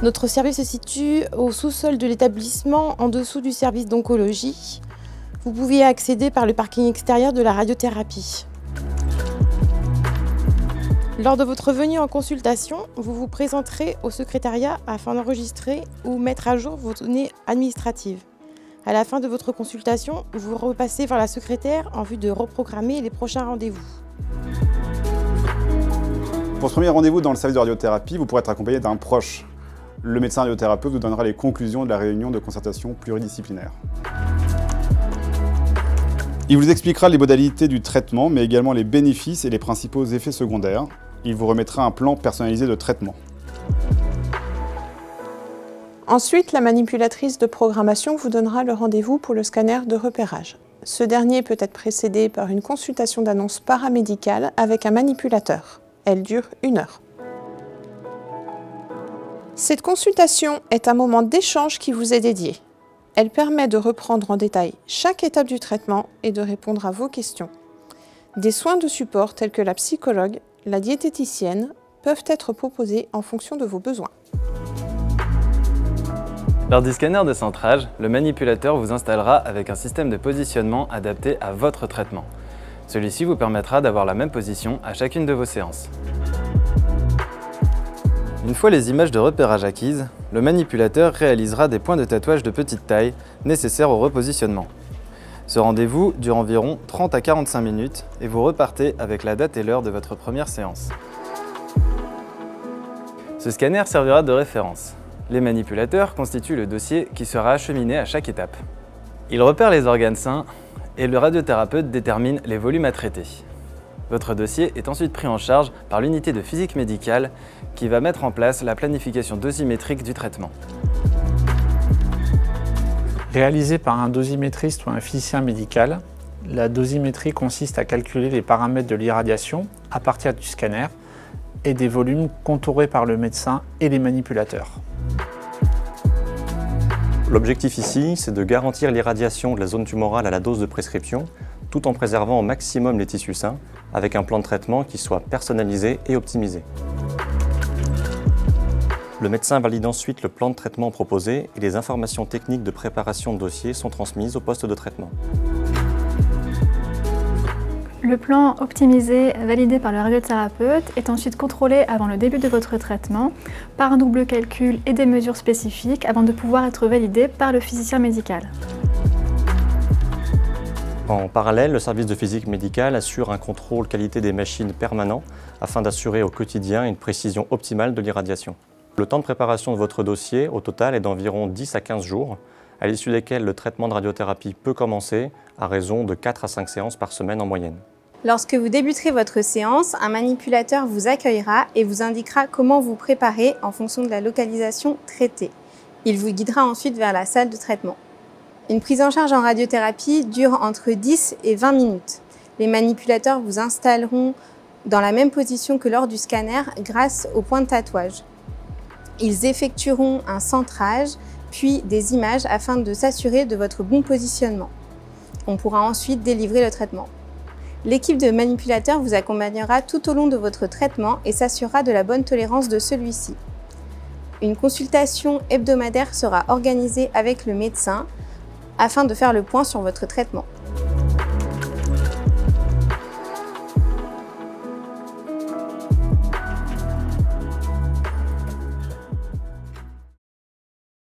Notre service se situe au sous-sol de l'établissement, en dessous du service d'oncologie. Vous pouvez accéder par le parking extérieur de la radiothérapie. Lors de votre venue en consultation, vous vous présenterez au secrétariat afin d'enregistrer ou mettre à jour vos données administratives. À la fin de votre consultation, vous repassez vers la secrétaire en vue de reprogrammer les prochains rendez-vous. Pour ce premier rendez-vous dans le service de radiothérapie, vous pourrez être accompagné d'un proche. Le médecin radiothérapeute vous donnera les conclusions de la réunion de concertation pluridisciplinaire. Il vous expliquera les modalités du traitement, mais également les bénéfices et les principaux effets secondaires. Il vous remettra un plan personnalisé de traitement. Ensuite, la manipulatrice de programmation vous donnera le rendez-vous pour le scanner de repérage. Ce dernier peut être précédé par une consultation d'annonce paramédicale avec un manipulateur. Elle dure 1 heure. Cette consultation est un moment d'échange qui vous est dédié. Elle permet de reprendre en détail chaque étape du traitement et de répondre à vos questions. Des soins de support tels que la psychologue, la diététicienne peuvent être proposés en fonction de vos besoins. Lors du scanner de centrage, le manipulateur vous installera avec un système de positionnement adapté à votre traitement. Celui-ci vous permettra d'avoir la même position à chacune de vos séances. Une fois les images de repérage acquises, le manipulateur réalisera des points de tatouage de petite taille nécessaires au repositionnement. Ce rendez-vous dure environ 30 à 45 minutes et vous repartez avec la date et l'heure de votre première séance. Ce scanner servira de référence. Les manipulateurs constituent le dossier qui sera acheminé à chaque étape. Il repère les organes sains et le radiothérapeute détermine les volumes à traiter. Votre dossier est ensuite pris en charge par l'unité de physique médicale qui va mettre en place la planification dosimétrique du traitement. Réalisé par un dosimétriste ou un physicien médical, la dosimétrie consiste à calculer les paramètres de l'irradiation à partir du scanner et des volumes contourés par le médecin et les manipulateurs. L'objectif ici, c'est de garantir l'irradiation de la zone tumorale à la dose de prescription, tout en préservant au maximum les tissus sains, avec un plan de traitement qui soit personnalisé et optimisé. Le médecin valide ensuite le plan de traitement proposé et les informations techniques de préparation de dossier sont transmises au poste de traitement. Le plan optimisé validé par le radiothérapeute est ensuite contrôlé avant le début de votre traitement par un double calcul et des mesures spécifiques avant de pouvoir être validé par le physicien médical. En parallèle, le service de physique médicale assure un contrôle qualité des machines permanent afin d'assurer au quotidien une précision optimale de l'irradiation. Le temps de préparation de votre dossier au total est d'environ 10 à 15 jours, à l'issue desquels le traitement de radiothérapie peut commencer à raison de 4 à 5 séances par semaine en moyenne. Lorsque vous débuterez votre séance, un manipulateur vous accueillera et vous indiquera comment vous préparer en fonction de la localisation traitée. Il vous guidera ensuite vers la salle de traitement. Une prise en charge en radiothérapie dure entre 10 et 20 minutes. Les manipulateurs vous installeront dans la même position que lors du scanner grâce au point de tatouage. Ils effectueront un centrage, puis des images afin de s'assurer de votre bon positionnement. On pourra ensuite délivrer le traitement. L'équipe de manipulateurs vous accompagnera tout au long de votre traitement et s'assurera de la bonne tolérance de celui-ci. Une consultation hebdomadaire sera organisée avec le médecin afin de faire le point sur votre traitement.